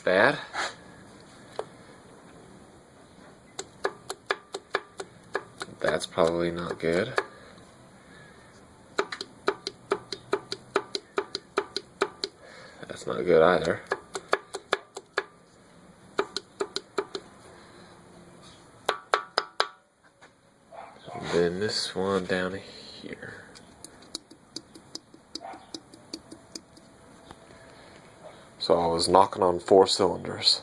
bad. That's probably not good. That's not good either. And then this one down here. So I was knocking on 4 cylinders.